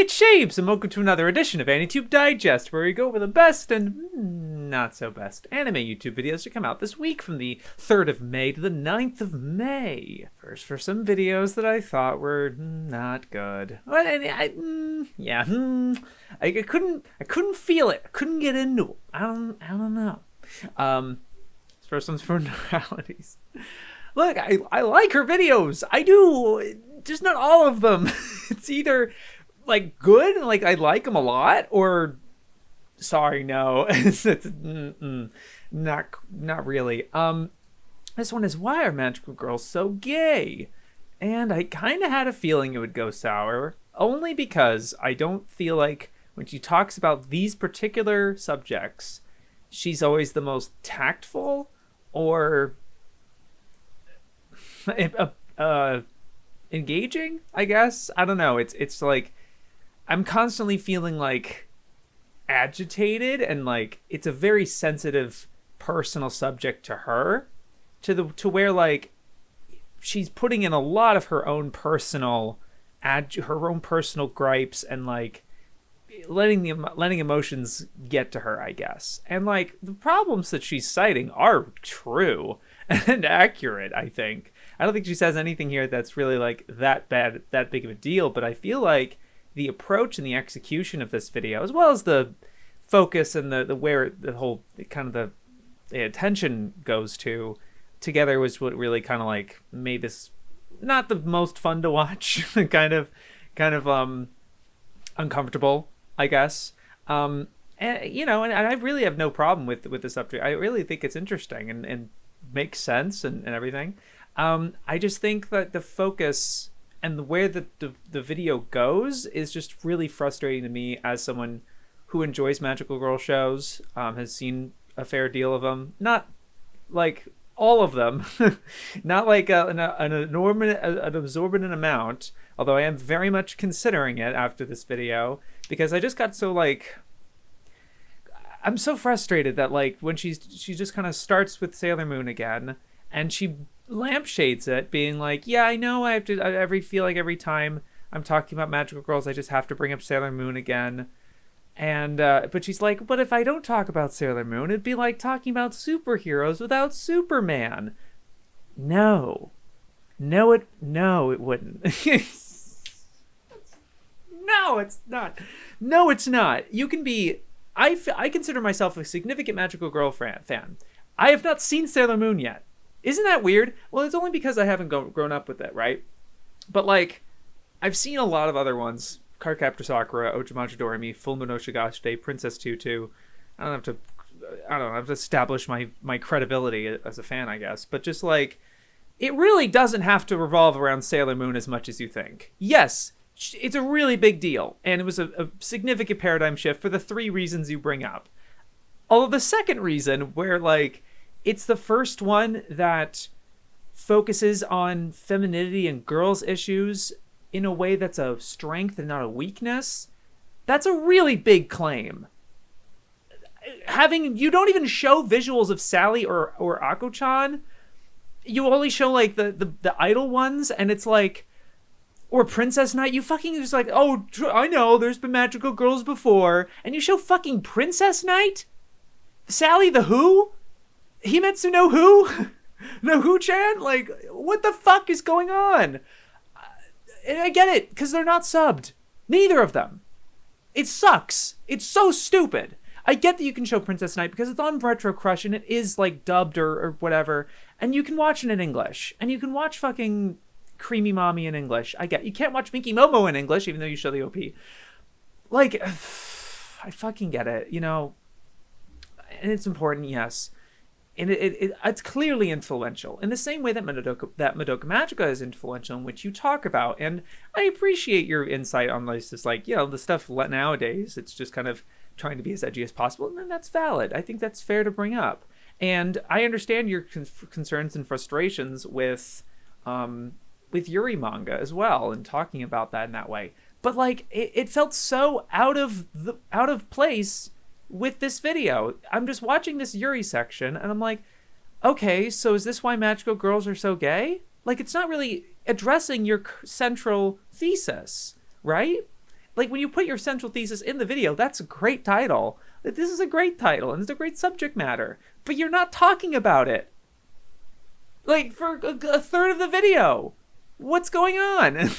it's Shapes, and welcome to another edition of AniTube Digest, where we go over the best and not so best anime YouTube videos to come out this week from the 3rd of May to the 9th of May. First, for some videos that I thought were not good. I couldn't feel it. I couldn't get into it. I don't know. First one's for Noralities. Look, I like her videos. I do. Just not all of them. It's either like good and like I like them a lot, or sorry, no. It's not really. This one is, why are magical girls so gay? And I kind of had a feeling it would go sour, only because I don't feel like when she talks about these particular subjects, she's always the most tactful or engaging, I guess. I don't know. It's like I'm constantly feeling like agitated, and like it's a very sensitive personal subject to her, to where like she's putting in a lot of her own personal gripes, and like letting emotions get to her, I guess. And like the problems that she's citing are true and accurate, I think. I don't think she says anything here that's really like that big of a deal, but I feel like the approach and the execution of this video, as well as the focus and the where the whole kind of the attention goes to together, was what really kind of like made this not the most fun to watch. kind of uncomfortable, I guess. And I really have no problem with the subject. I really think it's interesting and makes sense and everything. I just think that the focus and where the video goes is just really frustrating to me as someone who enjoys magical girl shows, has seen a fair deal of them, not like all of them, not like an absorbent amount, although I am very much considering it after this video, because I just got so like, I'm so frustrated that like when she just kind of starts with Sailor Moon again, and she lampshades it, being like, yeah, I know I feel like every time I'm talking about magical girls, I just have to bring up Sailor Moon again. And but she's like, but if I don't talk about Sailor Moon, it'd be like talking about superheroes without Superman. No, it wouldn't. No, it's not. No, it's not. You can be. I consider myself a significant magical girl fan. I have not seen Sailor Moon yet. Isn't that weird? Well, it's only because I haven't grown up with it, right? But like, I've seen a lot of other ones: Cardcaptor Sakura, Ojamaja Doremi, Full Moon Oshigashite, Princess Tutu. I don't have to establish my credibility as a fan, I guess. But just like, it really doesn't have to revolve around Sailor Moon as much as you think. Yes, it's a really big deal, and it was a significant paradigm shift for the 3 reasons you bring up. Although the second reason, where like it's the first one that focuses on femininity and girls' issues in a way that's a strength and not a weakness, that's a really big claim. You don't even show visuals of Sally or Ako-chan. You only show like the idol ones, and it's like, or Princess Knight. You fucking just like, oh, I know there's been magical girls before, and you show fucking Princess Knight, Sally the Who, Himetsu no Who, no Who-chan. Like, what the fuck is going on? And I get it, because they're not subbed. Neither of them. It sucks. It's so stupid. I get that you can show Princess Knight because it's on Retro Crush and it is like dubbed or whatever, and you can watch it in English, and you can watch fucking Creamy Mommy in English. I get you can't watch Minky Momo in English even though you show the OP. Like, I fucking get it, and it's important, yes. And it's clearly influential in the same way that Madoka Magica is influential, in which you talk about. And I appreciate your insight on this. It's like, the stuff nowadays, it's just kind of trying to be as edgy as possible. And that's valid. I think that's fair to bring up. And I understand your concerns and frustrations with Yuri manga as well, and talking about that in that way. But like, it felt so out of place with this video. I'm just watching this Yuri section, and I'm like, okay, so is this why magical girls are so gay? Like, it's not really addressing your central thesis, right? Like, when you put your central thesis in the video, that's a great title. This is a great title, and it's a great subject matter. But you're not talking about it. Like, for a third of the video. What's going on?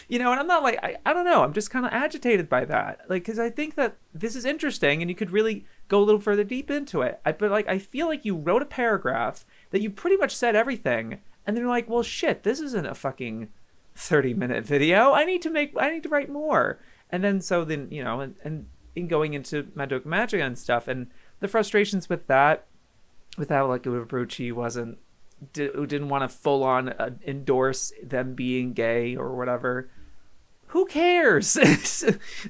You know, and I'm not like, I don't know. I'm just kind of agitated by that. Like, because I think that this is interesting, and you could really go a little further deep into it. But, like, I feel like you wrote a paragraph that you pretty much said everything, and then you're like, well, shit, this isn't a fucking 30-minute video. I need to write more. And then, so then, you know, and in going into Madoka Magica and stuff, and the frustrations with that, with how, like, Ueberbuchi didn't want to full on endorse them being gay or whatever. Who cares?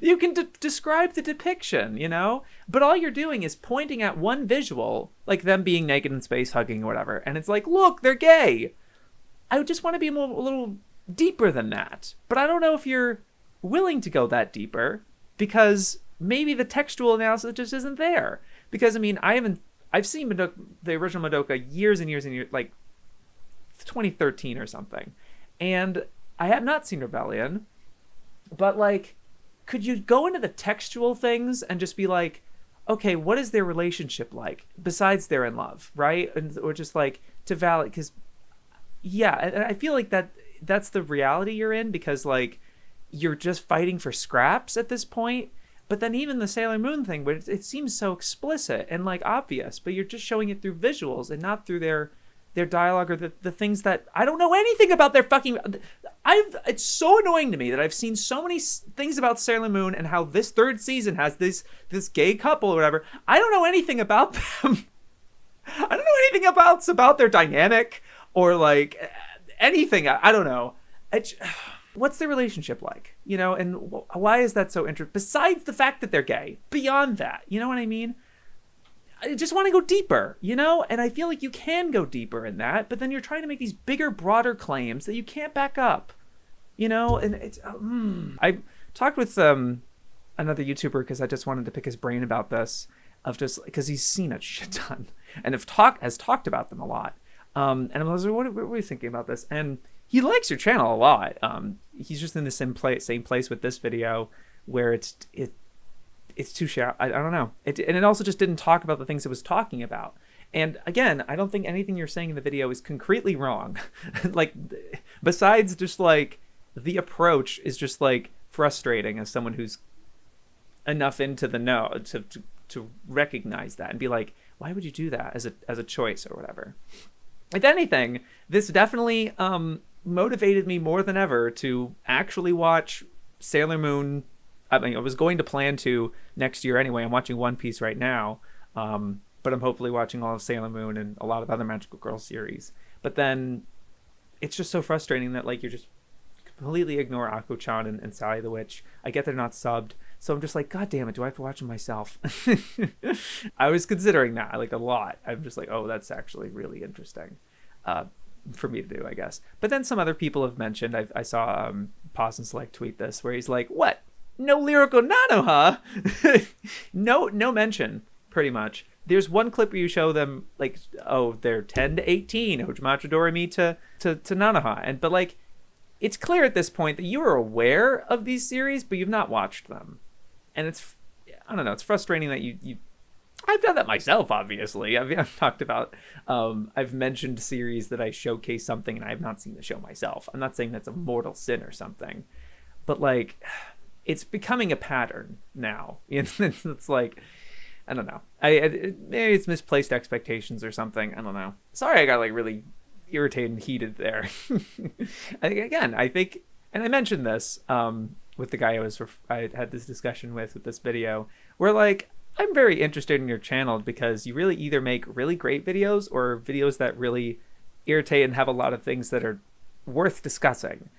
You can describe the depiction, you know? But all you're doing is pointing at one visual, like them being naked in space, hugging or whatever. And it's like, look, they're gay. I just want to be a little deeper than that. But I don't know if you're willing to go that deeper, because maybe the textual analysis just isn't there. Because, I mean, I've seen the original Madoka years and years and years, like 2013 or something. And I have not seen Rebellion. But, like, could you go into the textual things and just be like, okay, what is their relationship like besides they're in love, right? Or just, like, to validate, because, yeah, and I feel like that's the reality you're in, because, like, you're just fighting for scraps at this point. But then even the Sailor Moon thing, but it seems so explicit and, like, obvious, but you're just showing it through visuals and not through their dialogue or the things that I don't know anything about their fucking... It's so annoying to me that I've seen so many things about Sailor Moon and how this third season has this gay couple or whatever. I don't know anything about them. I don't know anything about their dynamic or, like, anything. I don't know. What's their relationship like? You know, and why is that so interesting? Besides the fact that they're gay. Beyond that. You know what I mean? I just want to go deeper, you know? And I feel like you can go deeper in that, but then you're trying to make these bigger, broader claims that you can't back up, you know? And it's... I talked with another YouTuber because I just wanted to pick his brain about this, of just... because he's seen a shit ton and has talked about them a lot. And I was like, what are you thinking about this? And he likes your channel a lot. He's just in the same place with this video where it's too shallow. I don't know. And it also just didn't talk about the things it was talking about. And again, I don't think anything you're saying in the video is concretely wrong. Like, besides just, like, the approach is just, like, frustrating as someone who's enough into the know to recognize that and be like, why would you do that as a choice or whatever? If anything, this definitely motivated me more than ever to actually watch Sailor Moon. I mean, I was going to plan to next year anyway. I'm watching One Piece right now, but I'm hopefully watching all of Sailor Moon and a lot of other Magical Girl series. But then it's just so frustrating that, like, you just completely ignore Ako-chan and Sally the Witch. I get they're not subbed, so I'm just like, God damn it, do I have to watch them myself? I was considering that, like, a lot. I'm just like, oh, that's actually really interesting for me to do, I guess. But then some other people have mentioned, I saw Pause and Select tweet this, where he's like, what? No lyrical Nano, huh? no mention, pretty much. There's one clip where you show them, like, oh, they're 10 to 18, Ojimatra Doremi to Nanoha. But, like, it's clear at this point that you are aware of these series, but you've not watched them. And it's, I don't know, it's frustrating that you I've done that myself, obviously. I've talked about, I've mentioned series that I showcase something and I have not seen the show myself. I'm not saying that's a mortal sin or something, but, like, it's becoming a pattern now. It's like, I don't know. Maybe it's misplaced expectations or something. I don't know. Sorry, I got, like, really irritated and heated there. I think, and I mentioned this with the guy I had this discussion with this video, where, like, I'm very interested in your channel because you really either make really great videos or videos that really irritate and have a lot of things that are worth discussing.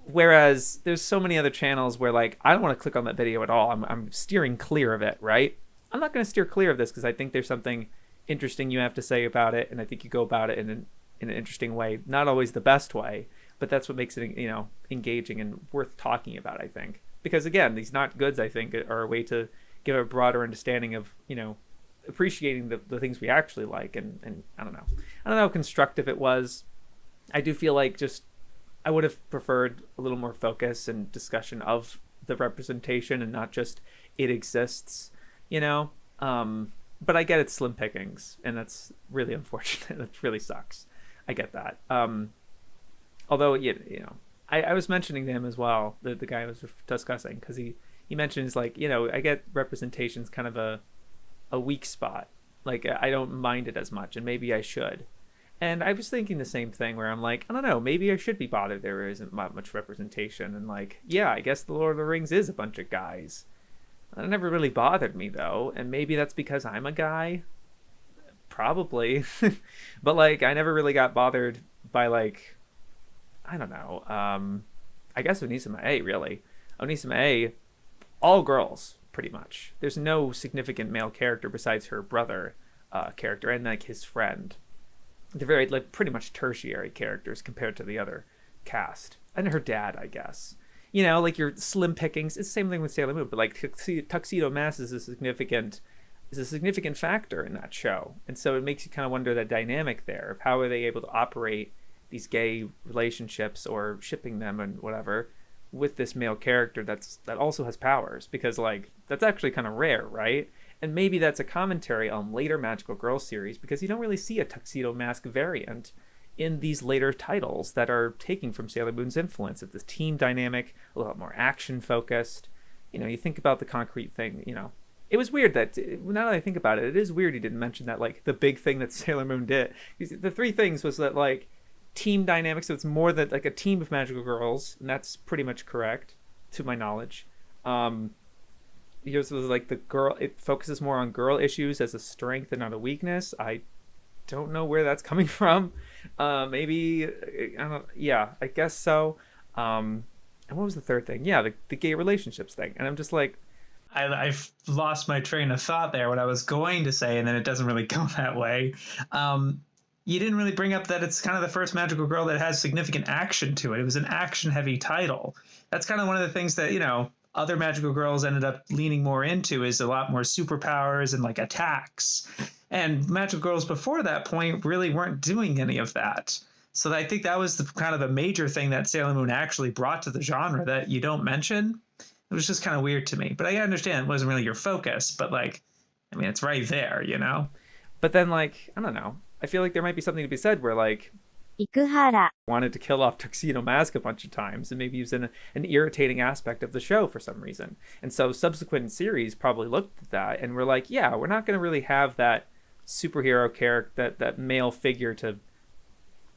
Whereas there's so many other channels where, like, I don't want to click on that video at all. I'm steering clear of it, right? I'm not going to steer clear of this because I think there's something interesting you have to say about it, and I think you go about it in an interesting way. Not always the best way, but that's what makes it, you know, engaging and worth talking about, I think. Because, again, these not goods, I think, are a way to give a broader understanding of, you know, appreciating the things we actually like. And I don't know how constructive it was. I do feel like just I would have preferred a little more focus and discussion of the representation and not just it exists, you know. But I get it's slim pickings, and that's really unfortunate. That really sucks. I get that. Although you know, I was mentioning to him as well, the guy I was discussing, because he mentions, like, you know, I get representation's kind of a weak spot. Like, I don't mind it as much, and maybe I should. And I was thinking the same thing, where I'm like, I don't know, maybe I should be bothered there isn't much representation. And like, yeah, I guess the Lord of the Rings is a bunch of guys. That never really bothered me, though, and maybe that's because I'm a guy. Probably. But like, I never really got bothered by, like, I don't know, I guess Onisama A, really. Onisama A, all girls, pretty much. There's no significant male character besides her brother character and, like, his friend. They're very, like, pretty much tertiary characters compared to the other cast. And her dad, I guess. You know, like, your slim pickings. It's the same thing with Sailor Moon, but like Tuxedo Mask is a significant factor in that show. And so it makes you kind of wonder that dynamic there of how are they able to operate these gay relationships or shipping them and whatever with this male character that also has powers, because like that's actually kind of rare, right? And maybe that's a commentary on later Magical Girl series, because you don't really see a Tuxedo Mask variant in these later titles that are taking from Sailor Moon's influence. It's this team dynamic, a little more action focused. You know, you think about the concrete thing, you know. It was weird that, now that I think about it, it is weird he didn't mention that, like, the big thing that Sailor Moon did. The three things was that, like, team dynamics, so it's more than, like, a team of magical girls, and that's pretty much correct, to my knowledge. Yours was, like, it focuses more on girl issues as a strength and not a weakness. I don't know where that's coming from. Maybe, I guess so. And what was the third thing? Yeah, the gay relationships thing. And I'm just like, I've lost my train of thought there, what I was going to say, and then it doesn't really go that way. You didn't really bring up that it's kind of the first magical girl that has significant action to it. It was an action-heavy title. That's kind of one of the things that, you know, other magical girls ended up leaning more into, is a lot more superpowers and, like, attacks. And magical girls before that point really weren't doing any of that. So I think that was kind of the major thing that Sailor Moon actually brought to the genre that you don't mention. It was just kind of weird to me. But I understand it wasn't really your focus. But, like, I mean, it's right there, you know? But then, like, I don't know. I feel like there might be something to be said where, like, Ikuhara wanted to kill off Tuxedo Mask a bunch of times, and maybe he was in an irritating aspect of the show for some reason. And so subsequent series probably looked at that and were like, yeah, we're not going to really have that superhero character, that male figure to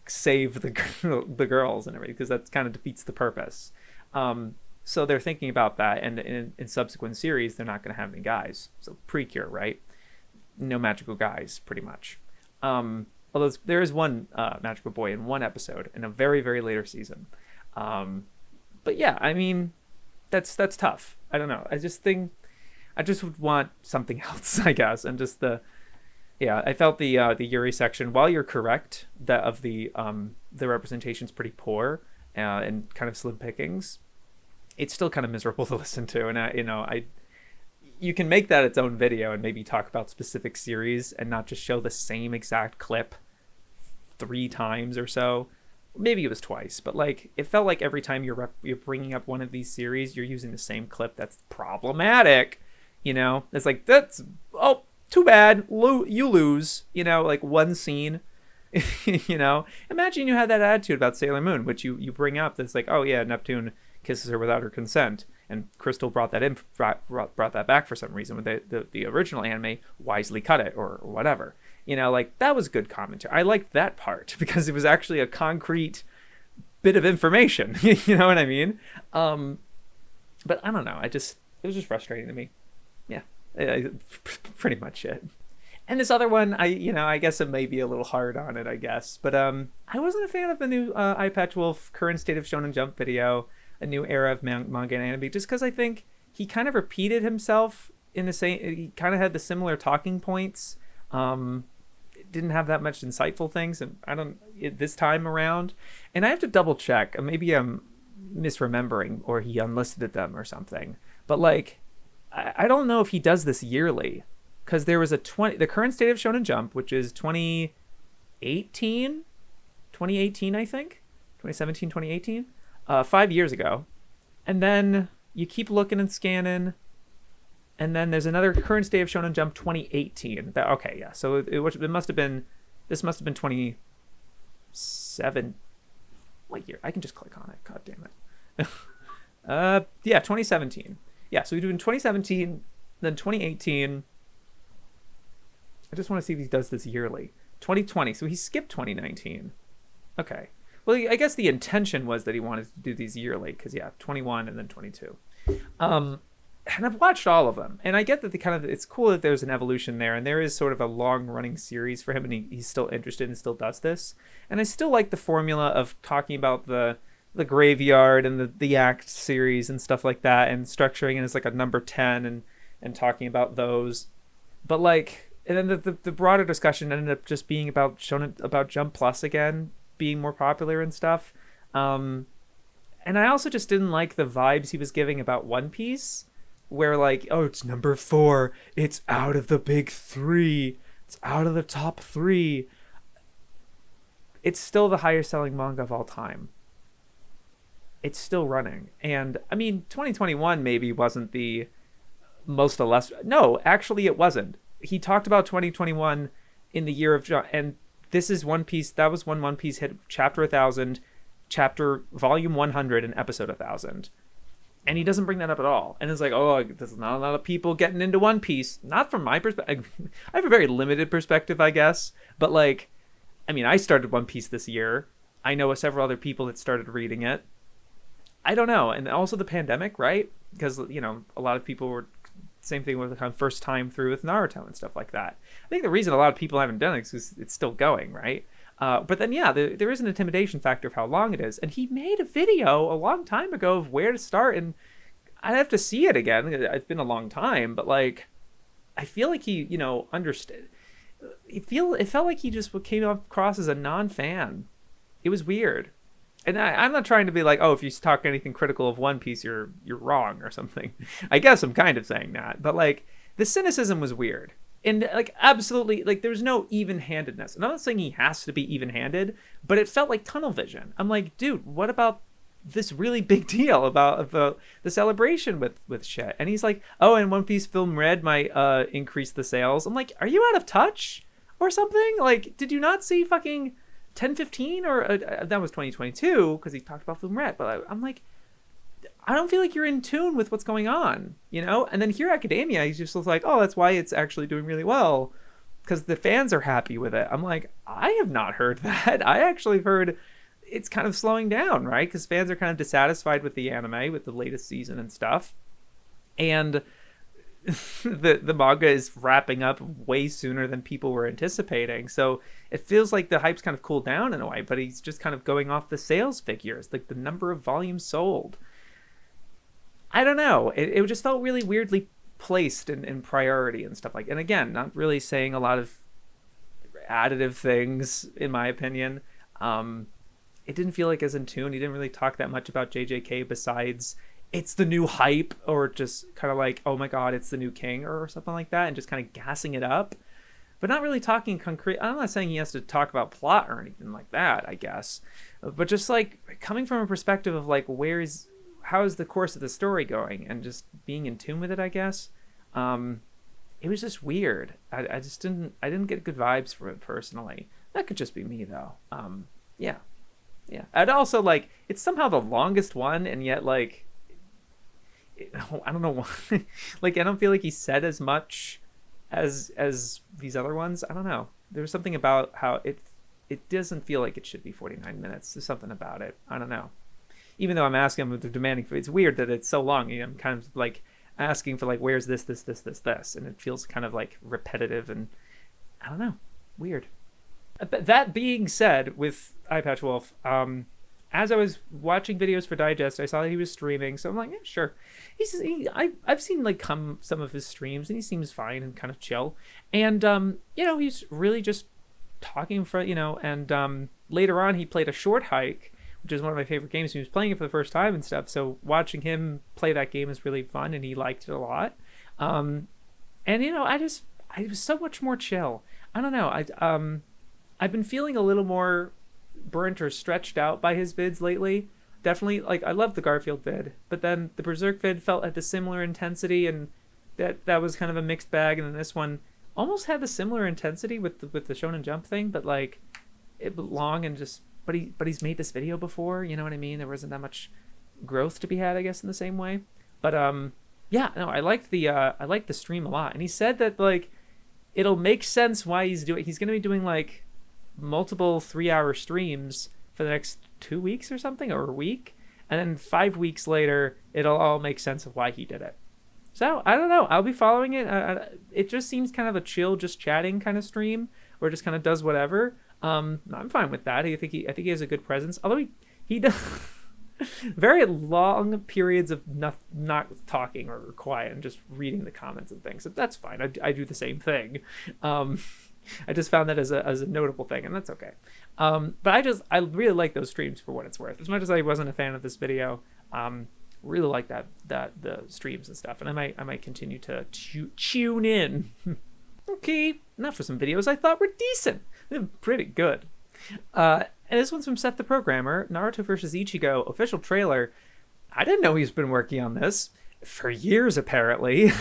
save the girls and everything, because that kind of defeats the purpose. So they're thinking about that, and in subsequent series, they're not going to have any guys. So Precure, right? No magical guys, pretty much. Although there is one magical boy in one episode in a very, very later season. But yeah, I mean, that's tough. I don't know. I just would want something else, I guess. And just I felt the Yuri section, while you're correct that of the representation's pretty poor and kind of slim pickings, it's still kind of miserable to listen to. And you can make that its own video and maybe talk about specific series and not just show the same exact clip 3 times or so. Maybe it was twice, but like it felt like every time you're bringing up one of these series, you're using the same clip. That's problematic. You know, it's like, that's, oh, too bad, you lose. You know, like one scene. You know, imagine you had that attitude about Sailor Moon, which you bring up. That's like, oh yeah, Neptune kisses her without her consent, and Crystal brought that back for some reason. When the original anime wisely cut it or whatever. You know, like, that was good commentary. I liked that part because it was actually a concrete bit of information. You know what I mean? But I don't know. It was just frustrating to me. Yeah, pretty much it. And this other one, I guess it may be a little hard on it, I guess. But I wasn't a fan of the new Eyepatch Wolf current state of Shonen Jump video, a new era of manga and anime, just because I think he kind of repeated himself in the same. He kind of had the similar talking points. Didn't have that much insightful things, and this time around. And I have to double check. Maybe I'm misremembering, or he unlisted them or something. But like, I don't know if he does this yearly, because there was the current state of Shonen Jump, which is 2018, I think, 2017, 2018, 5 years ago. And then you keep looking and scanning, and then there's another current state of Shonen Jump 2018. Okay, yeah. So it must have been, this must have been 27. What year? I can just click on it. God damn it. Yeah, 2017. Yeah, so we do in 2017, then 2018. I just want to see if he does this yearly. 2020. So he skipped 2019. Okay. Well, I guess the intention was that he wanted to do these yearly because, yeah, 21 and then 22. And I've watched all of them, and I get that it's cool that there's an evolution there, and there is sort of a long-running series for him, and he's still interested and still does this. And I still like the formula of talking about the graveyard and the act series and stuff like that, and structuring it as like a number 10 and talking about those. But like, and then the broader discussion ended up just being about Jump Plus again being more popular and stuff. And I also just didn't like the vibes he was giving about One Piece, where like, oh, it's number 4, it's out of the big 3, it's out of the top 3. It's still the highest selling manga of all time. It's still running. And I mean, 2021 maybe wasn't the most illustrious. No, actually it wasn't. He talked about 2021 in the year of, and this is One Piece. That was when One Piece hit chapter 1000, chapter volume 100, and episode 1000. And he doesn't bring that up at all. And it's like, oh, there's not a lot of people getting into One Piece. Not from my perspective. I have a very limited perspective, I guess. But like, I mean, I started One Piece this year. I know several other people that started reading it. I don't know. And also the pandemic, right? Because, you know, a lot of people were, same thing with the kind of first time through with Naruto and stuff like that. I think the reason a lot of people haven't done it is because it's still going, right? But then, yeah, there is an intimidation factor of how long it is. And he made a video a long time ago of where to start. And I'd have to see it again. It's been a long time. But, like, I feel like he, you know, understood. It felt like he just came across as a non-fan. It was weird. And I'm not trying to be like, oh, if you talk anything critical of One Piece, you're wrong or something. I guess I'm kind of saying that. But, like, the cynicism was weird. And, like, absolutely, like, there's no even-handedness. And I'm not saying he has to be even-handed, but it felt like tunnel vision. I'm like, dude, what about this really big deal about the celebration with shit? And he's like, oh, and One Piece Film Red might increase the sales. I'm like, are you out of touch or something? Like, did you not see fucking 1015 or that was 2022 because he talked about Film Red? But I'm like, I don't feel like you're in tune with what's going on, you know? And then Hero Academia, he's just like, oh, that's why it's actually doing really well because the fans are happy with it. I'm like, I have not heard that. I actually heard it's kind of slowing down, right? Because fans are kind of dissatisfied with the anime, with the latest season and stuff. And the manga is wrapping up way sooner than people were anticipating. So it feels like the hype's kind of cooled down in a way, but he's just kind of going off the sales figures, like the number of volumes sold. I don't know. It just felt really weirdly placed in priority and stuff like. And again, not really saying a lot of additive things, in my opinion. It didn't feel like as in tune. He didn't really talk that much about JJK besides it's the new hype, or just kind of like, oh my god, it's the new king, or something like that, and just kind of gassing it up. But not really talking concrete. I'm not saying he has to talk about plot or anything like that, I guess. But just like coming from a perspective of like, how is the course of the story going, and just being in tune with it, I guess. It was just weird. I didn't get good vibes from it personally. That could just be me though. Yeah. I'd also like, it's somehow the longest one, and yet like, I don't know why. Like, I don't feel like he said as much as these other ones. I don't know. There's something about how it doesn't feel like it should be 49 minutes. There's something about it. I don't know. Even though I'm asking him, they're demanding for, it's weird that it's so long. You know, I'm kind of like asking for like, where's this, and it feels kind of like repetitive, and I don't know, weird. That being said, with Eyepatch Wolf, as I was watching videos for Digest, I saw that he was streaming, so I'm like, yeah, sure. I've seen like some of his streams, and he seems fine and kind of chill. And you know, he's really just talking for, you know. And later on, he played a short hike, which is one of my favorite games. He was playing it for the first time and stuff. So watching him play that game is really fun, and he liked it a lot. And you know, I was so much more chill. I don't know. I've been feeling a little more burnt or stretched out by his vids lately. definitely, like, I love the Garfield vid, but then the Berserk vid felt at the similar intensity, and that was kind of a mixed bag. And then this one almost had the similar intensity with the Shonen Jump thing, but like it long and just. But he's made this video before, you know what I mean? There wasn't that much growth to be had, I guess, in the same way. But yeah, no, I liked the stream a lot, and he said that like it'll make sense why he's gonna be doing like multiple 3-hour streams for the next 2 weeks or something, or a week, and then 5 weeks later it'll all make sense of why he did it. So I don't know, I'll be following it. It just seems kind of a chill, just chatting kind of stream, or just kind of does whatever. I'm fine with that. I think he has a good presence, although he does very long periods of not talking or quiet and just reading the comments and things. So that's fine. I do the same thing. I just found that as a notable thing, and that's okay. But I really like those streams for what it's worth. As much as I wasn't a fan of this video, really like that the streams and stuff, and I might continue to tune in. Okay, now for some videos I thought were decent. They're pretty good. And this one's from SethTheProgrammer, Naruto vs. Ichigo official trailer. I didn't know he's been working on this for years, apparently.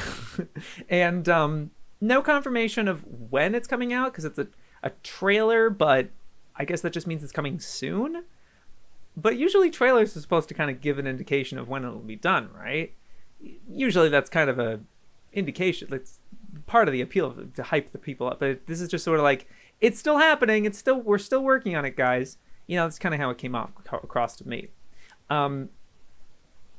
And no confirmation of when it's coming out, because it's a trailer, but I guess that just means it's coming soon. But usually trailers are supposed to kind of give an indication of when it'll be done, right? Usually that's kind of a indication. That's part of the appeal, to hype the people up. But this is just sort of like, it's still happening. We're still working on it, guys. You know, that's kind of how it came across to me. And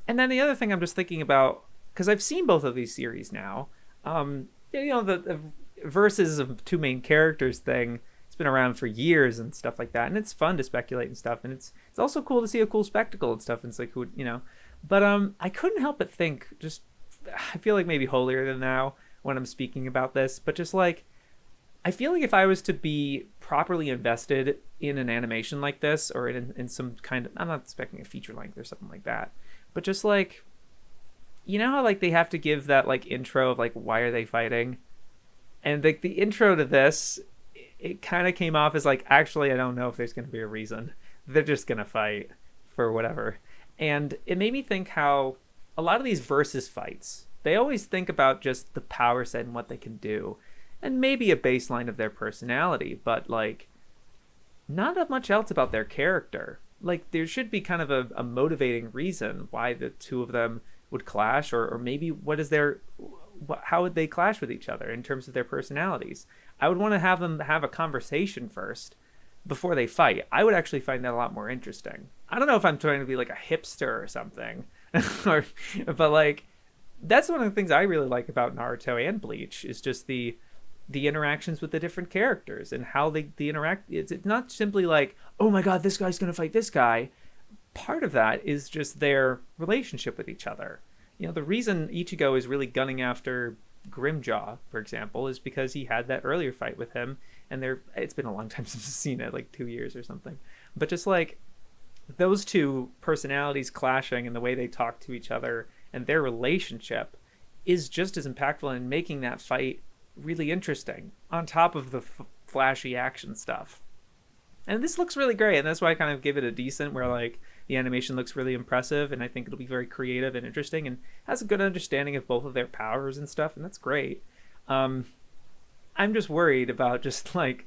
then the other thing I'm just thinking about, because I've seen both of these series now. You know, the verses of two main characters thing, it's been around for years and stuff like that, and it's fun to speculate and stuff, and it's also cool to see a cool spectacle and stuff. And it's like, who, you know, but I couldn't help but think, just I feel like maybe holier than thou when I'm speaking about this, but just like, I feel like if I was to be properly invested in an animation like this, or in some kind of, I'm not expecting a feature length or something like that, but just like, you know how like they have to give that like intro of like, why are they fighting? And like the intro to this, it kind of came off as like, actually, I don't know if there's going to be a reason. They're just going to fight for whatever. And it made me think how a lot of these versus fights, they always think about just the power set and what they can do, and maybe a baseline of their personality, but like not that much else about their character. Like there should be kind of a motivating reason why the two of them would clash, or maybe how would they clash with each other in terms of their personalities. I would want to have them have a conversation first before they fight. I would actually find that a lot more interesting. I don't know if I'm trying to be like a hipster or something, but like that's one of the things I really like about Naruto and Bleach, is just the interactions with the different characters and how they interact. It's not simply like, oh my god, this guy's gonna fight this guy. Part of that is just their relationship with each other. You know, the reason Ichigo is really gunning after Grimjaw, for example, is because he had that earlier fight with him, and it's been a long time since I've seen it, like 2 years or something. But just like those two personalities clashing and the way they talk to each other and their relationship is just as impactful in making that fight really interesting, on top of the flashy action stuff. And this looks really great, and that's why I kind of give it a decent, where like the animation looks really impressive, and I think it'll be very creative and interesting, and has a good understanding of both of their powers and stuff, and that's great. I'm just worried about just like,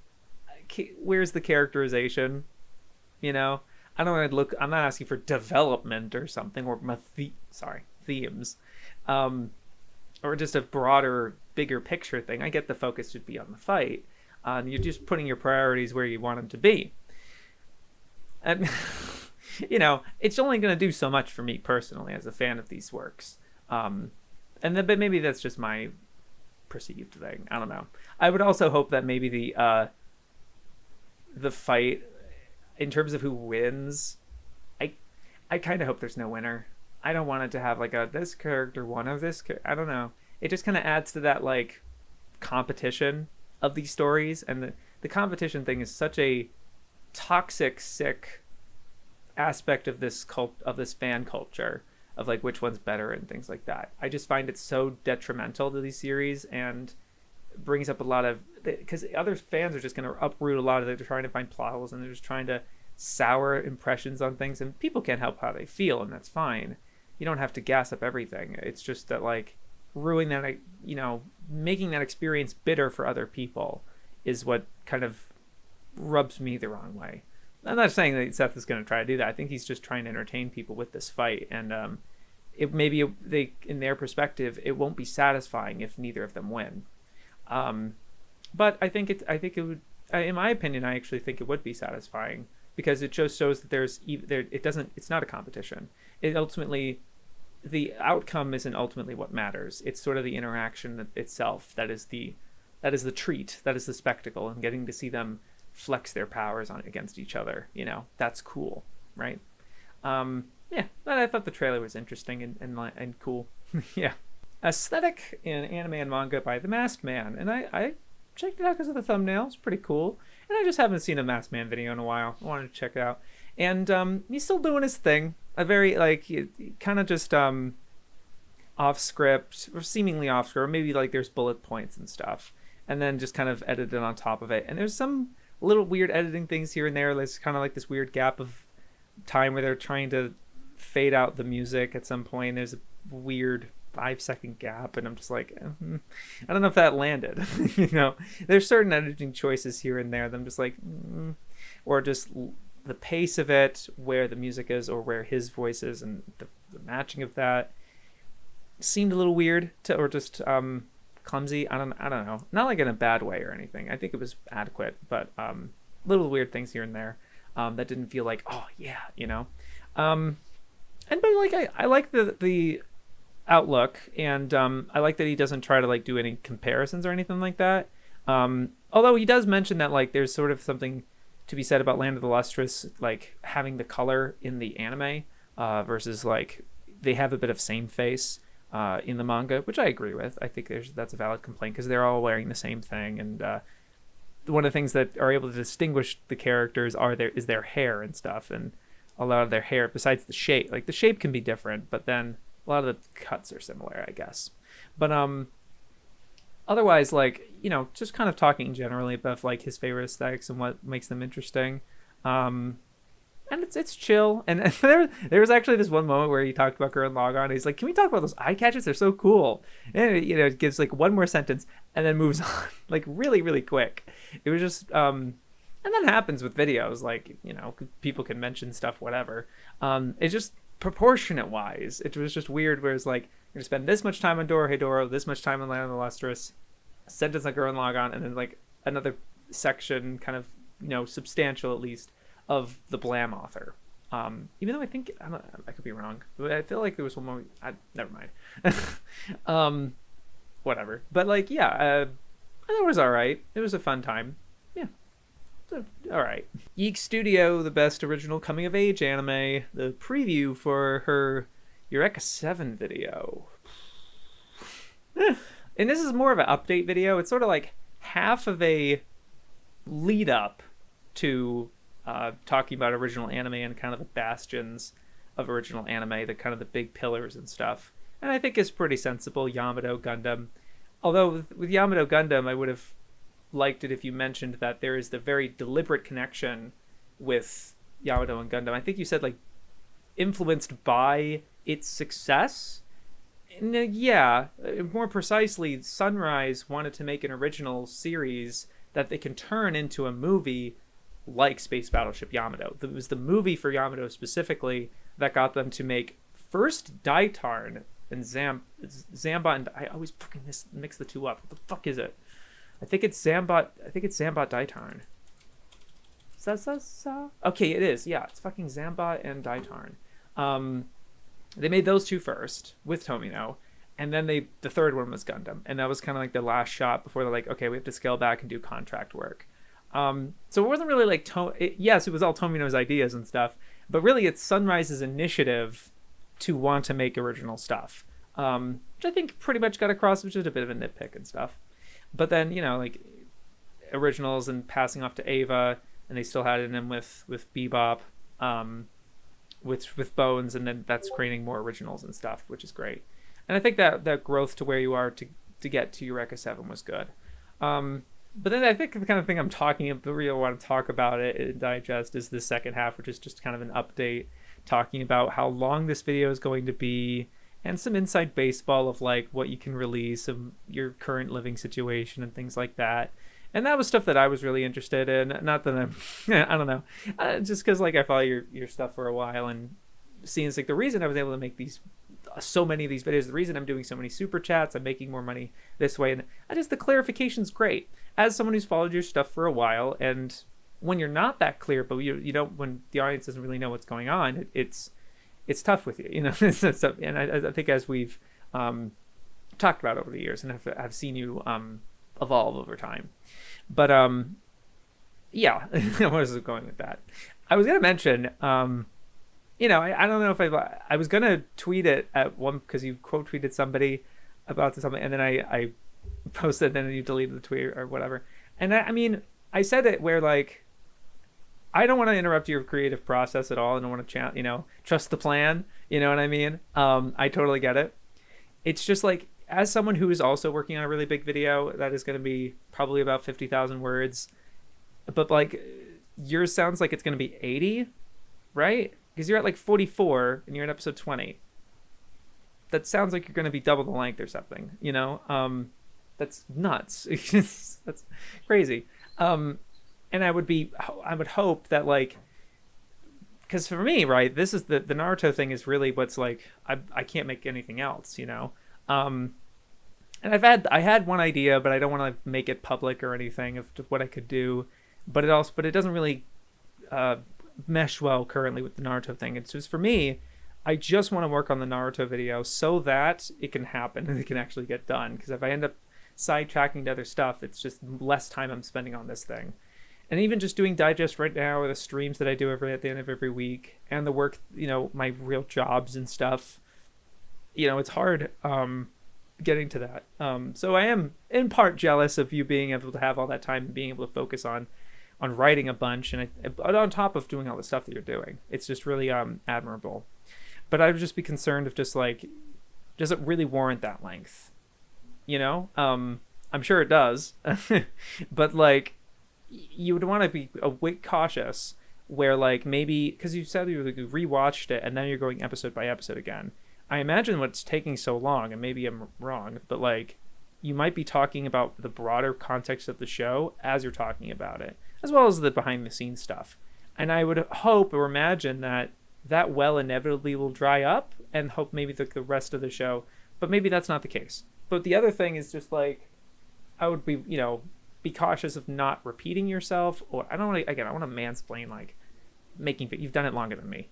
where's the characterization? You know, I don't want to look. I'm not asking for development or something, or themes, or just a broader, bigger picture thing. I get the focus should be on the fight. You're just putting your priorities where you want them to be. And, you know, it's only going to do so much for me personally as a fan of these works. But maybe that's just my perceived thing. I don't know. I would also hope that maybe the fight, in terms of who wins, I kind of hope there's no winner. I don't want it to have like this character won of this. I don't know. It just kind of adds to that like competition of these stories, and the competition thing is such a toxic, sick aspect of this fan culture of like which one's better and things like that. I just find it so detrimental to these series, and brings up a lot of, because other fans are just going to uproot a lot of it. They're trying to find plot holes, and they're just trying to sour impressions on things, and people can't help how they feel, and that's fine. You don't have to gas up everything. It's just that like ruining that, making that experience bitter for other people is what kind of rubs me the wrong way. I'm not saying that Seth is going to try to do that. I think he's just trying to entertain people with this fight, and in their perspective, it won't be satisfying if neither of them win. But I think it would, in my opinion, I actually think it would be satisfying, because it just shows that it's not a competition. It ultimately, the outcome isn't ultimately what matters. It's sort of the interaction itself that is the treat, that is the spectacle, and getting to see them flex their powers against each other. That's cool, right? Yeah, but I thought the trailer was interesting and cool. Yeah. Aesthetic in anime and manga by The Masked Man. And I checked it out because of the thumbnail. It's pretty cool. And I just haven't seen a Masked Man video in a while. I wanted to check it out. And he's still doing his thing. A very, kind of just off script, or seemingly off script, or maybe there's bullet points and stuff. And then just kind of edited on top of it. And there's some little weird editing things here and there. There's kind of this weird gap of time where they're trying to fade out the music at some point. There's a weird 5-second gap, and I'm just like, I don't know if that landed. There's certain editing choices here and there that I'm just like, or just the pace of it, where the music is, or where his voice is, and the matching of that seemed a little weird or just clumsy. I don't know. Not in a bad way or anything. I think it was adequate, but little weird things here and there that didn't feel like, oh yeah, but I like the outlook, and I like that he doesn't try to do any comparisons or anything like that. Although he does mention that there's sort of something to be said about Land of the Lustrous having the color in the anime versus they have a bit of same face in the manga, which I agree with. I think that's a valid complaint, because they're all wearing the same thing, and one of the things that are able to distinguish the characters is their hair and stuff, and a lot of their hair, besides the shape, the shape can be different, but then a lot of the cuts are similar, I guess. But otherwise, just kind of talking generally about his favorite aesthetics and what makes them interesting. And it's chill. And there was actually this one moment where he talked about Gurren Lagann. He's like, "Can we talk about those eye catches? They're so cool." And it gives one more sentence and then moves on really, really quick. It was just and that happens with videos. People can mention stuff, whatever. It's just proportionate wise. It was just weird. Where it's you're gonna spend this much time on Dorohedoro, this much time on Land of the Lustrous, a sentence on Gurren Lagann, and then another section, kind of substantial at least, of the Blam author. Even though I think I could be wrong, but I feel like there was one moment. Never mind. Whatever. But I thought it was all right. It was a fun time. Yeah. All right. Ygg Studio, the best original coming of age anime. The preview for her Eureka 7 video. And this is more of an update video. It's sort of half of a lead up to talking about original anime and kind of the bastions of original anime, the kind of the big pillars and stuff. And I think it's pretty sensible. Yamato, Gundam. Although with Yamato Gundam, I would have liked it if you mentioned that there is the very deliberate connection with Yamato and Gundam. I think you said influenced by its success. And, yeah, more precisely, Sunrise wanted to make an original series that they can turn into a movie like Space Battleship Yamato. It was the movie for Yamato specifically that got them to make first Daitarn and Zambot, and I always fucking mix the two up. What the fuck is it? I think it's Zambot Daitarn. Okay, it is. Yeah, it's fucking Zambot and Daitarn. They made those two first with Tomino, and then the third one was Gundam, and that was kind of the last shot before they're okay, we have to scale back and do contract work. So it wasn't really yes, it was all Tomino's ideas and stuff, but really it's Sunrise's initiative to want to make original stuff, which I think pretty much got across, which is a bit of a nitpick and stuff. But then, originals and passing off to Ava, and they still had it in them with Bebop, with Bones, and then that's creating more originals and stuff, which is great. And I think that growth to where you are to get to Eureka 7 was good. But then I think the kind of thing I'm talking about, the real want to talk about it in Digest is the second half, which is just kind of an update talking about how long this video is going to be and some inside baseball of like what you can release of your current living situation and things like that. And that was stuff that I was really interested in. Not that I'm, I don't know, just because like I follow your stuff for a while and seeing it's like the reason I was able to make these so many of these videos, the reason I'm doing so many super chats, I'm making more money this way, and I just the clarification's great. As someone who's followed your stuff for a while, and when you're not that clear, but you don't, when the audience doesn't really know what's going on, it's tough with you, you know. And I think as we've talked about over the years, and I've seen you evolve over time. But yeah, where was I going with that? I was gonna mention, you know, I don't know if I was gonna tweet it at one because you quote tweeted somebody about something, and then I posted, and then you deleted the tweet or whatever. And I mean, I said it where like I don't want to interrupt your creative process at all. I don't want to you know, trust the plan. You know what I mean? I totally get it. It's just like as someone who is also working on a really big video that is going to be probably about 50,000 words, but like yours sounds like it's going to be 80, right? Because you're at like 44 and you're in episode 20. That sounds like you're going to be double the length or something, you know? That's nuts. That's crazy. And I would hope that like, because for me, right, this is the Naruto thing is really what's like, I can't make anything else, you know? And I had one idea, but I don't want to make it public or anything of what I could do, but it doesn't really, mesh well currently with the Naruto thing. It's just for me, I just want to work on the Naruto video so that it can happen and it can actually get done. Because if I end up sidetracking to other stuff, it's just less time I'm spending on this thing. And even just doing Digest right now, or the streams that I do at the end of every week, and the work, you know, my real jobs and stuff, you know, it's hard getting to that. So I am in part jealous of you being able to have all that time and being able to focus on writing a bunch, and on top of doing all the stuff that you're doing. It's just really admirable. But I would just be concerned of just like, does it really warrant that length? You know? I'm sure it does. But like, you would want to be a bit cautious where like maybe, because you said you rewatched it and then you're going episode by episode again. I imagine what's taking so long, and maybe I'm wrong, but like you might be talking about the broader context of the show as you're talking about it, as well as the behind the scenes stuff. And I would hope or imagine that well inevitably will dry up, and hope maybe the rest of the show, but maybe that's not the case. But the other thing is just like, I would be, you know, be cautious of not repeating yourself, or I don't want to, again, I want to mansplain like you've done it longer than me.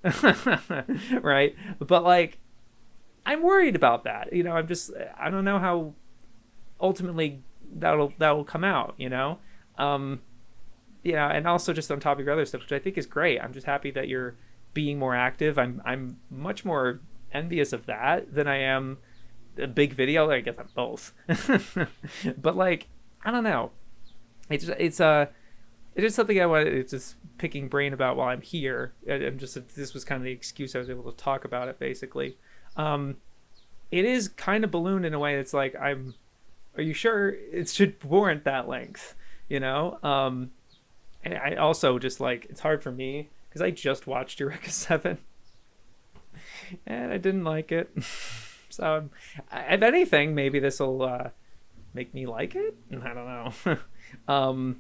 Right? But like, I'm worried about that. You know, I don't know how ultimately that will come out, you know? Yeah, and also just on top of your other stuff, which I think is great. I'm just happy that you're being more active. I'm much more envious of that than I am a big video. I guess I'm both. But like, I don't know. It's just something I wanted. It's just picking brain about while I'm here. This was kind of the excuse I was able to talk about it basically. It is kind of ballooned in a way that's like, are you sure it should warrant that length? You know? And I also just like, it's hard for me because I just watched Eureka 7 and I didn't like it. So if anything, maybe this will make me like it. I don't know.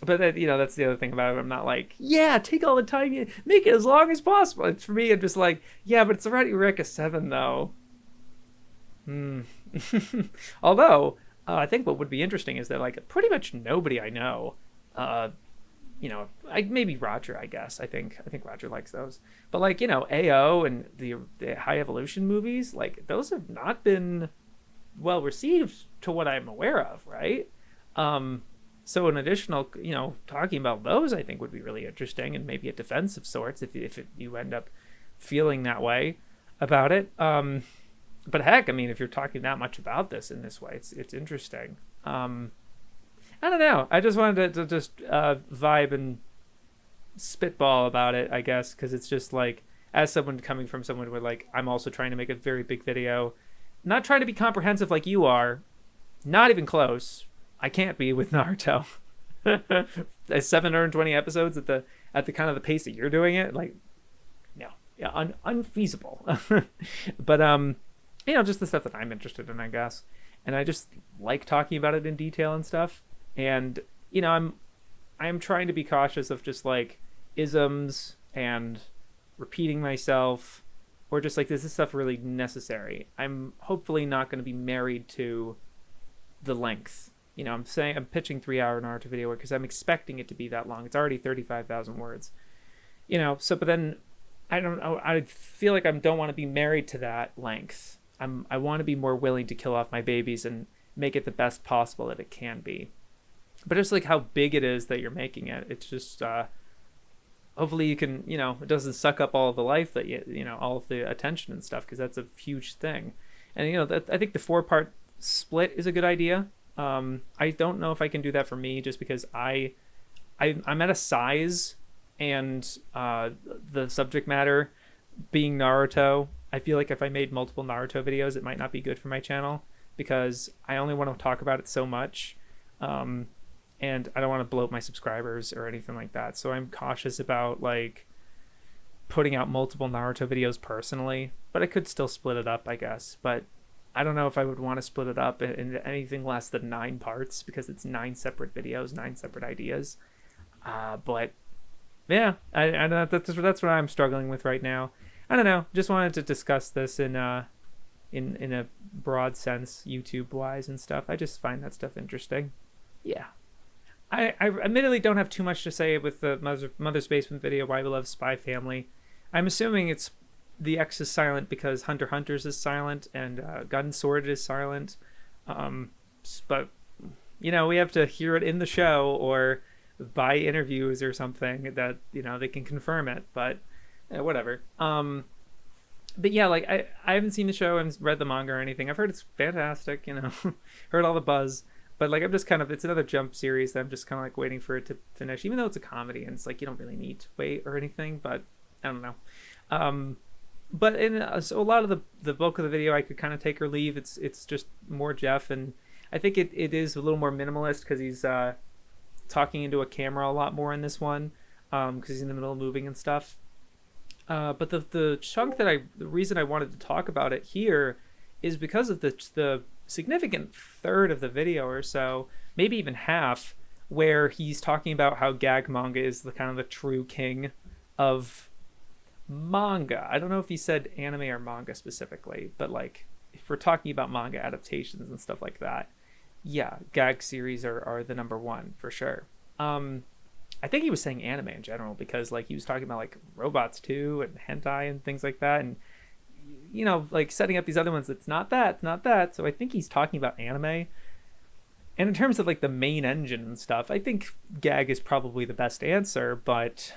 But that, you know, that's the other thing about it. I'm not like, yeah, take all the time, make it as long as possible. It's for me, I'm just like, yeah, but it's already Eureka 7 though. Although I think what would be interesting is that like pretty much nobody I know, you know, maybe Roger, I guess. I think Roger likes those. But like, you know, AO and the High Evolution movies, like those have not been well received to what I'm aware of, right? So an additional, you know, talking about those, I think would be really interesting, and maybe a defense of sorts if you end up feeling that way about it. But heck, I mean, if you're talking that much about this in this way, it's interesting. I don't know. I just wanted to just vibe and spitball about it, I guess, because it's just like, as someone coming from someone where like, I'm also trying to make a very big video, not trying to be comprehensive like you are, not even close. I can't be with Naruto. 720 episodes at the kind of the pace that you're doing it, like, no, yeah, unfeasible. But just the stuff that I'm interested in, I guess, and I just like talking about it in detail and stuff. And I'm trying to be cautious of just like isms and repeating myself, or just like, is this stuff really necessary? I'm hopefully not going to be married to the length. I'm pitching 3-hour Naruto video because I'm expecting it to be that long. It's already 35,000 words. So but then I don't know. I feel like I don't want to be married to that length. I want to be more willing to kill off my babies and make it the best possible that it can be. But just like how big it is that you're making it, it's just hopefully you can, it doesn't suck up all of the life that all of the attention and stuff, because that's a huge thing. And I think the 4-part split is a good idea. I don't know if I can do that for me, just because I'm at a size, and the subject matter being Naruto, I feel like if I made multiple Naruto videos, it might not be good for my channel, because I only want to talk about it so much, and I don't want to bloat my subscribers or anything like that. So I'm cautious about like putting out multiple Naruto videos personally, but I could still split it up, I guess. But I don't know if I would want to split it up into anything less than 9 parts, because it's 9 separate videos, 9 separate ideas. But yeah, I don't know. That's what I'm struggling with right now. I don't know. Just wanted to discuss this in a broad sense, YouTube wise and stuff. I just find that stuff interesting. Yeah. I admittedly don't have too much to say with the Mother's Basement video, Why We Love Spy Family. I'm assuming it's the X is silent because Hunter x Hunter's is silent, and Gun Sword is silent. But we have to hear it in the show or by interviews or something that they can confirm it. But whatever. But yeah, like I haven't seen the show, I haven't read the manga or anything. I've heard it's fantastic. Heard all the buzz. But like, I'm just it's another Jump series that I'm just kind of like waiting for it to finish, even though it's a comedy and it's like you don't really need to wait or anything. But I don't know. But so a lot of the bulk of the video I could kind of take or leave. It's just more Jeff, and I think it is a little more minimalist because he's talking into a camera a lot more in this one, because he's in the middle of moving and stuff. But the chunk the reason I wanted to talk about it here is because of the significant third of the video or so, maybe even half, where he's talking about how gag manga is the kind of the true king of manga. I don't know if he said anime or manga specifically, but like if we're talking about manga adaptations and stuff like that, yeah, gag series are the number one for sure. I think he was saying anime in general, because like he was talking about like Robots 2 and hentai and things like that, and like setting up these other ones, it's not that. So I think he's talking about anime. And in terms of like the main engine and stuff, I think gag is probably the best answer, but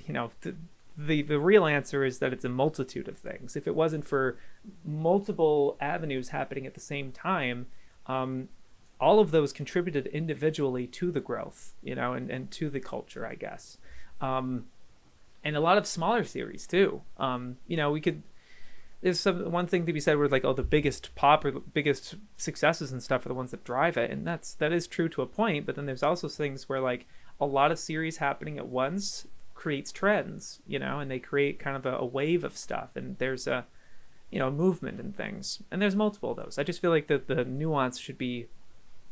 the real answer is that it's a multitude of things. If it wasn't for multiple avenues happening at the same time, all of those contributed individually to the growth, and to the culture, I guess. And a lot of smaller series too. There's one thing to be said where like, the biggest pop or the biggest successes and stuff are the ones that drive it, and that is true to a point. But then there's also things where like a lot of series happening at once creates trends, and they create kind of a wave of stuff, and there's a movement and things, and there's multiple of those. I just feel like the nuance should be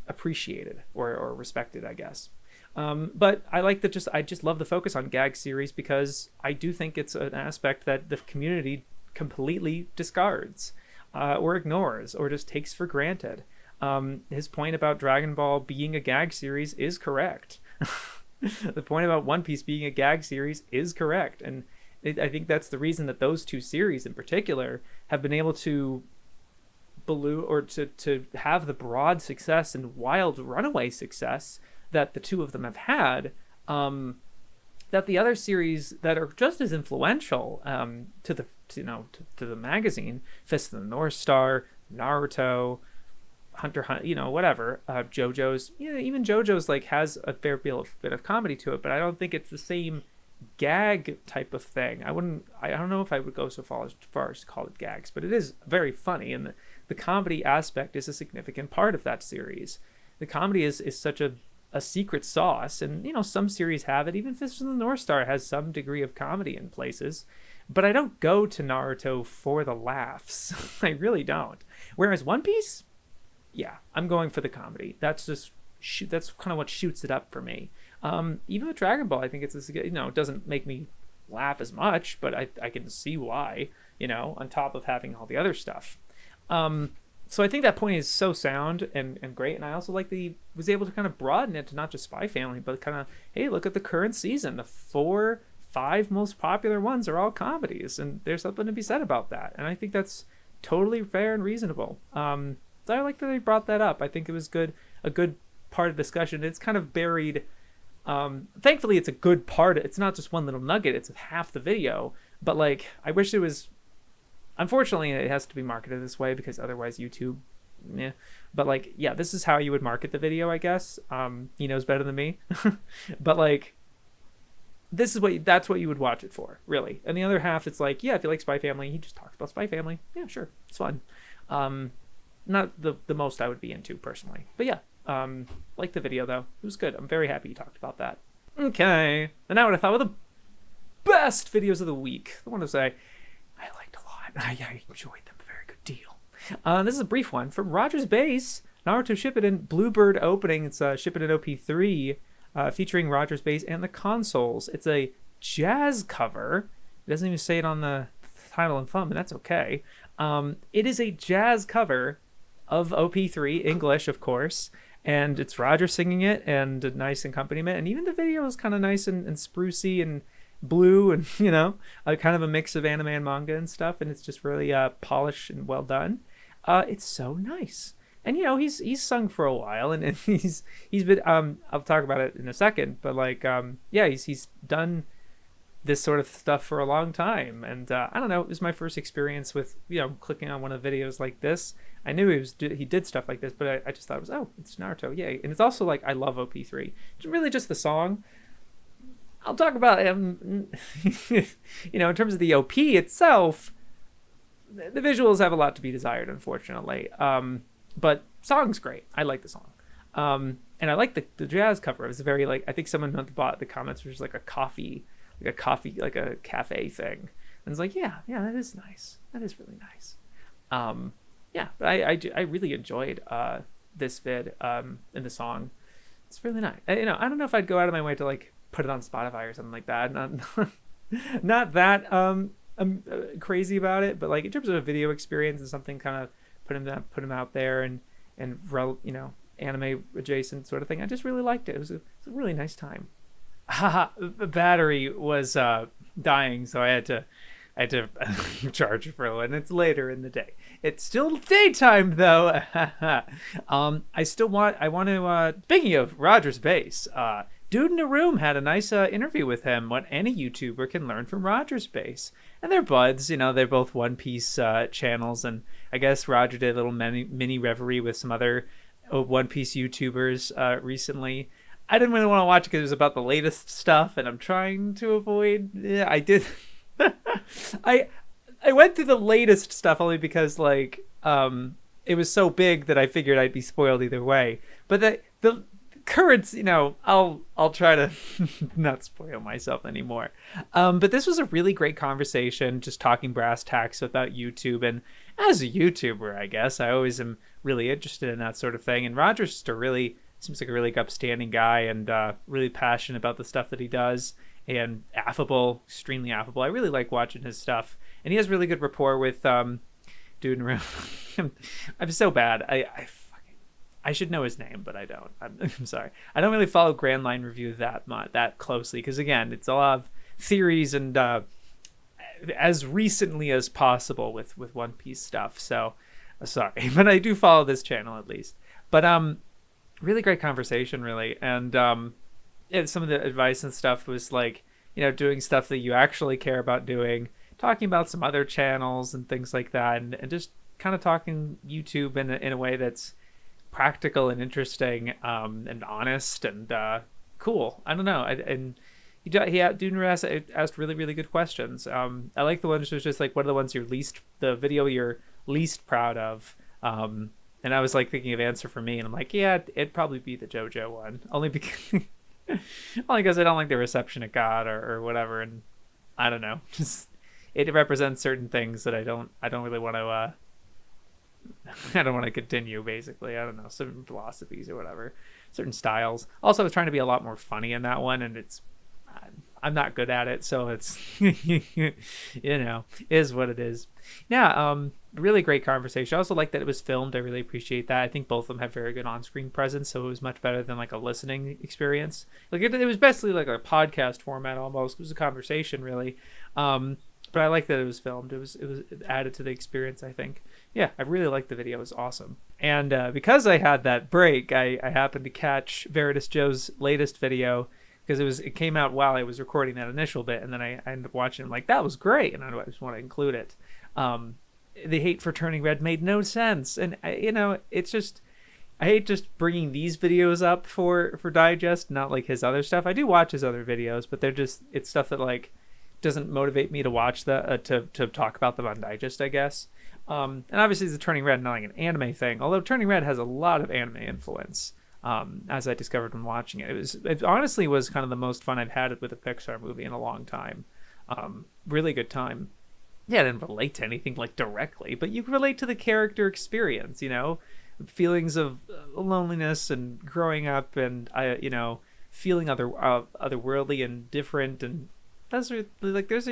appreciated or respected, I guess. But I just love the focus on gag series, because I do think it's an aspect that the community completely discards or ignores or just takes for granted. His point about Dragon Ball being a gag series is correct. The point about One Piece being a gag series is correct, and I think that's the reason that those two series in particular have been able to to have the broad success and wild runaway success that the two of them have had, that the other series that are just as influential to the magazine, Fist of the North Star, Naruto, Hunter, whatever, JoJo's, even JoJo's like has a fair bit of comedy to it, but I don't think it's the same gag type of thing. I don't know if I would go so far as to call it gags, but it is very funny, and the comedy aspect is a significant part of that series. The comedy is such a a secret sauce, and some series have it. Even Fist of the North Star has some degree of comedy in places, but I don't go to Naruto for the laughs. I really don't. Whereas One Piece, yeah, I'm going for the comedy. That's kind of what shoots it up for me. Even with Dragon Ball, I think it doesn't make me laugh as much, but I can see why, on top of having all the other stuff. So I think that point is so sound and great. And I also like that he was able to kind of broaden it to not just Spy Family, but kind of, hey, look at the current season. The 5 most popular ones are all comedies, and there's something to be said about that. And I think that's totally fair and reasonable. So I like that they brought that up. I think it was a good part of discussion. It's kind of buried. Thankfully, it's a good part. It's not just one little nugget. It's half the video. But like, I wish it was. Unfortunately, it has to be marketed this way because otherwise YouTube, yeah. But like, yeah, this is how you would market the video, I guess. He knows better than me. But like, that's what you would watch it for, really. And the other half, it's like, yeah, if you like Spy Family, he just talks about Spy Family. Yeah, sure, it's fun. Not the most I would be into personally, but yeah. Like the video though, it was good. I'm very happy you talked about that. Okay, and now what I thought were the best videos of the week. I want to say I liked a lot. I enjoyed them a very good deal. This is a brief one from RogersBase. Naruto Shippuden Bluebird opening. It's Shippuden OP3 featuring RogersBase and the consoles. It's a jazz cover. It doesn't even say it on the title and thumb, and that's okay. It is a jazz cover of OP3, English, of course, and it's Roger singing it and a nice accompaniment, and even the video is kind of nice and sprucey and blue, and kind of a mix of anime and manga and stuff, and it's just really polished and well done. It's so nice, and he's sung for a while, and he's been I'll talk about it in a second, but like he's done this sort of stuff for a long time, and I don't know, it was my first experience with clicking on one of the videos like this. I knew he did stuff like this, but I just thought it was, it's Naruto, yay. And it's also like, I love OP3. It's really just the song. I'll talk about him, in terms of the OP itself, the visuals have a lot to be desired, unfortunately. But song's great. I like the song. And I like the jazz cover. It was very like, I think someone at the comments was like a cafe thing. And it's like, yeah, that is nice. That is really nice. But I really enjoyed this vid and the song. It's really nice. I don't know if I'd go out of my way to like put it on Spotify or something like that. Not that I'm crazy about it, but like in terms of a video experience and something kind of put him out there and anime adjacent sort of thing. I just really liked it. It was a really nice time. The battery was dying, so I had to charge it for a little, and it's later in the day. It's still daytime though. I want to speaking of RogersBase, Dude in a Room had a nice interview with him, what any YouTuber can learn from RogersBase. And they're buds, they're both One Piece channels, and I guess Roger did a little mini reverie with some other One Piece YouTubers recently. I didn't really want to watch it because it was about the latest stuff, and I'm trying to avoid. Yeah, I did. I went through the latest stuff only because like it was so big that I figured I'd be spoiled either way. But the currents, I'll try to not spoil myself anymore. But this was a really great conversation, just talking brass tacks about YouTube. And as a YouTuber, I guess I always am really interested in that sort of thing. And Roger's just seems like a really upstanding guy, and really passionate about the stuff that he does, and extremely affable. I really like watching his stuff, and he has really good rapport with Dude in a Room. I'm so bad. I should know his name, but I don't. I'm sorry. I don't really follow Grand Line Review that closely, because again, it's a lot of theories and as recently as possible with One Piece stuff. So sorry, but I do follow this channel at least. But really great conversation, really. And some of the advice and stuff was like, doing stuff that you actually care about doing, talking about some other channels and things like that, and just kind of talking YouTube in a way that's practical and interesting, and honest and cool. I don't know. Dude asked really, really good questions. I like the one that was just like, what are the ones the video you're least proud of? And I was like thinking of answer for me, and I'm like, yeah, it'd probably be the JoJo one, only because only because I don't like the reception it got or whatever, and I don't know, just it represents certain things that I don't really want to I don't want to continue. Basically, I don't know, certain philosophies or whatever, certain styles. Also, I was trying to be a lot more funny in that one, and I'm not good at it, so it's is what it is. Yeah, really great conversation. I also like that it was filmed. I really appreciate that. I think both of them have very good on-screen presence, so it was much better than like a listening experience. Like it was basically like a podcast format almost. It was a conversation really. But I like that it was filmed. It was added to the experience, I think. Yeah, I really liked the video. It was awesome. And because I had that break, I happened to catch Veridis Joe's latest video, because it came out while I was recording that initial bit, and then I ended up watching it. I'm like, that was great, and I just want to include it. The hate for turning red made no sense, and it's just, I hate just bringing these videos up for Digest, not like his other stuff. I do watch his other videos, but it's stuff that like doesn't motivate me to watch to talk about them on Digest, I guess. And obviously the turning red not like an anime thing, although turning red has a lot of anime influence. As I discovered when watching it. It honestly was kind of the most fun I've had with a Pixar movie in a long time. Really good time. Yeah, I didn't relate to anything like directly, but you can relate to the character experience, feelings of loneliness and growing up, and feeling otherworldly and different, and those are like there's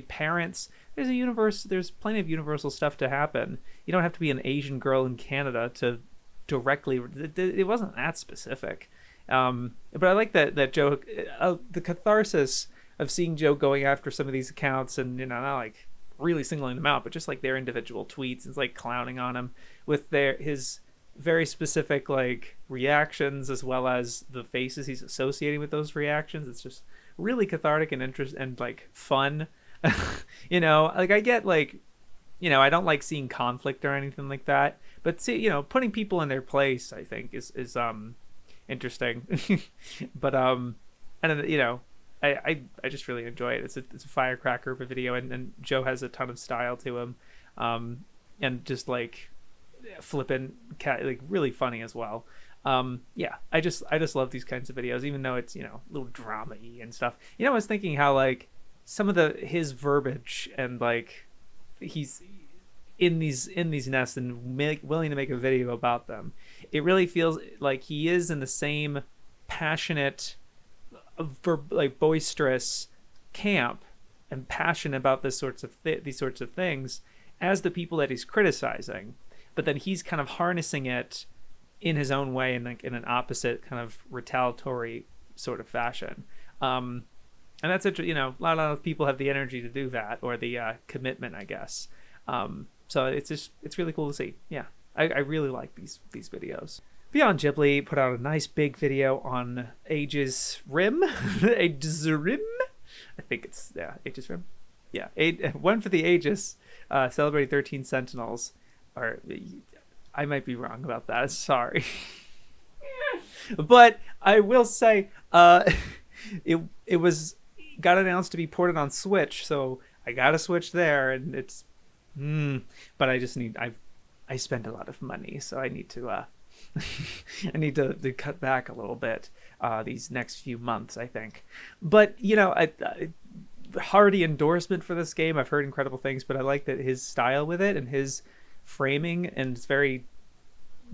parents. There's a universe. There's plenty of universal stuff to happen. You don't have to be an Asian girl in Canada to directly, it wasn't that specific, but I like that Joe, the catharsis of seeing Joe going after some of these accounts, and not like really singling them out, but just like their individual tweets and like clowning on him with his very specific like reactions, as well as the faces he's associating with those reactions. It's just really cathartic and interest and like fun. Like I get like, I don't like seeing conflict or anything like that, but see, putting people in their place, I think is interesting. But and I just really enjoy it. It's a firecracker of a video, and Joe has a ton of style to him, and just like flippant, like really funny as well. Yeah, I just love these kinds of videos, even though it's a little drama-y and stuff. I was thinking how like some of his verbiage and like he's in these nests and willing to make a video about them. It really feels like he is in the same passionate, like boisterous camp and passionate about these sorts of things as the people that he's criticizing. But then he's kind of harnessing it in his own way, and like in an opposite kind of retaliatory sort of fashion. And that's interesting. A lot of people have the energy to do that, or the commitment, I guess. So it's really cool to see. Yeah, I really like these videos. Beyond Ghibli put out a nice big video on Aegis Rim. Aegis Rim? I think it's, yeah, Aegis Rim. Yeah, one for the Aegis, celebrating 13 Sentinels. Or I might be wrong about that. Sorry. But I will say, it was got announced to be ported on Switch, so I got a Switch there, and it's but I just I spend a lot of money, so I need to I need to cut back a little bit these next few months, I think. But hearty endorsement for this game. I've heard incredible things, but I like that his style with it and his framing, and it's very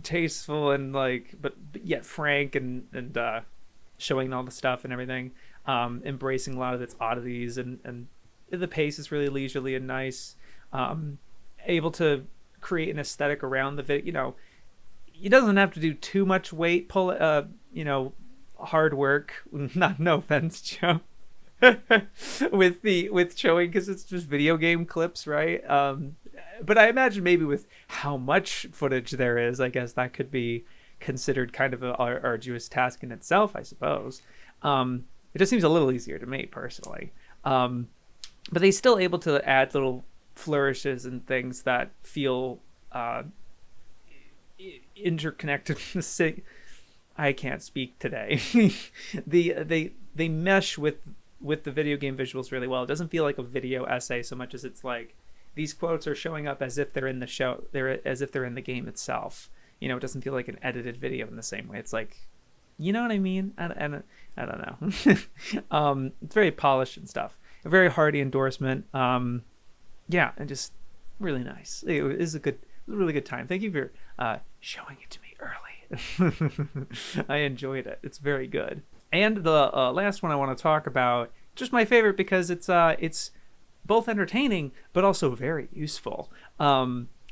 tasteful and like, but yet frank and showing all the stuff and everything, embracing a lot of its oddities, and the pace is really leisurely and nice, able to create an aesthetic around the video. He doesn't have to do too much weight hard work, no offense, Joe, with showing, because it's just video game clips, right? But I imagine maybe with how much footage there is, I guess that could be considered kind of an arduous task in itself, I suppose. It just seems a little easier to me personally. But they're still able to add little flourishes and things that feel interconnected. I can't speak today. They mesh with the video game visuals really well. It doesn't feel like a video essay so much as it's like these quotes are showing up as if they're in the show, as if they're in the game itself. You know, it doesn't feel like an edited video in the same way. It's like, you know what I mean? I don't know. It's very polished and stuff. A very hearty endorsement. Yeah, and just really nice. It was a really good time. Thank you for showing it to me early. I enjoyed it. It's very good. And the last one I want to talk about, just my favorite because it's both entertaining but also very useful.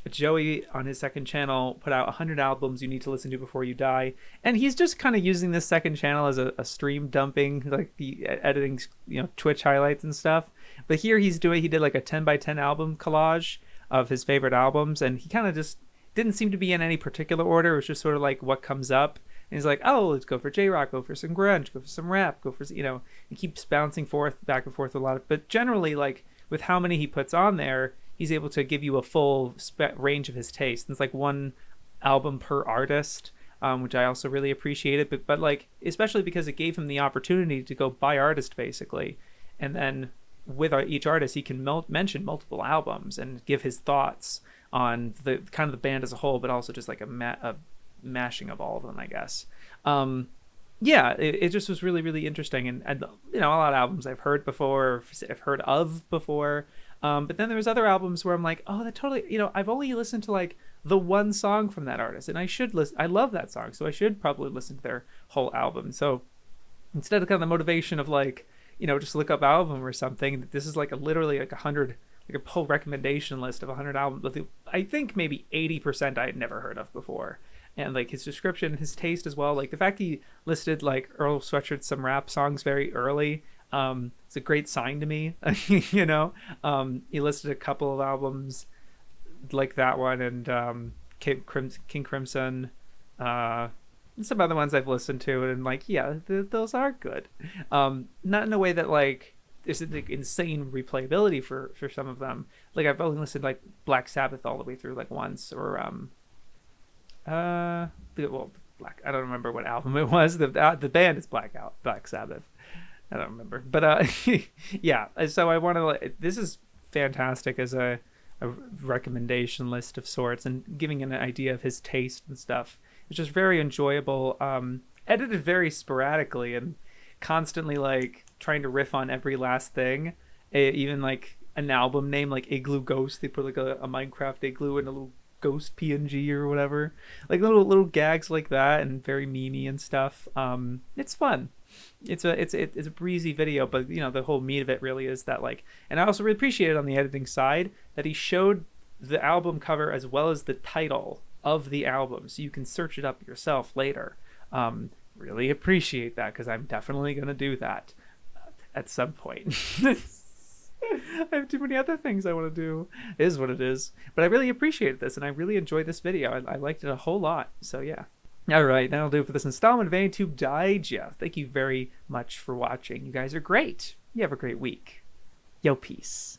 Joey on his second channel put out 100 albums you need to listen to before you die, and he's just kind of using this second channel as a stream dumping, like the editing, you know, Twitch highlights and stuff. But here he did like a 10x10 album collage of his favorite albums, and he kind of just didn't seem to be in any particular order. It was just sort of like what comes up, and he's like, oh, let's go for J-rock, go for some grunge, go for some rap, go for, you know, he keeps bouncing back and forth a lot. But generally, like with how many he puts on there, he's able to give you a full range of his taste. And it's like one album per artist, which I also really appreciated. But like, especially because it gave him the opportunity to go by artist, basically. And then with each artist, he can mention multiple albums and give his thoughts on the kind of the band as a whole, but also just like a mashing of all of them, I guess. Yeah, it just was really, really interesting. And, you know, a lot of albums I've heard before, I've heard of before. But then there was other albums where I'm like, oh, that totally, you know, I've only listened to like the one song from that artist, and I should listen. I love that song, so I should probably listen to their whole album. So instead of kind of the motivation of like, you know, just look up album or something, this is like literally like 100, like a whole recommendation list of 100 albums. I think maybe 80% I had never heard of before. And like his description, his taste as well, like the fact he listed like Earl Sweatshirt's some rap songs very early, it's a great sign to me. You know, he listed a couple of albums like that one, and King Crimson, and some other ones I've listened to, and like, yeah, those are good. Not in a way that like there's like insane replayability for some of them. Like I've only listened like Black Sabbath all the way through like once, or well, I don't remember what album it was. The band is Black Sabbath. I don't remember, but yeah. So I want to. This is fantastic as a recommendation list of sorts, and giving an idea of his taste and stuff. It's just very enjoyable. Edited very sporadically and constantly like trying to riff on every last thing. Even like an album name like Igloo Ghost, they put like a Minecraft igloo in a little ghost PNG or whatever, like little gags like that, and very memey and stuff. It's fun. It's a breezy video, but you know, the whole meat of it really is that like, and I also really appreciate it on the editing side that he showed the album cover as well as the title of the album, so you can search it up yourself later. Really appreciate that, because I'm definitely gonna do that at some point. I have too many other things I want to do. It is what it is. But I really appreciated this, and I really enjoyed this video. I liked it a whole lot. So yeah. Alright, that'll do it for this installment of AniTube Digest. Thank you very much for watching. You guys are great. You have a great week. Yo, peace.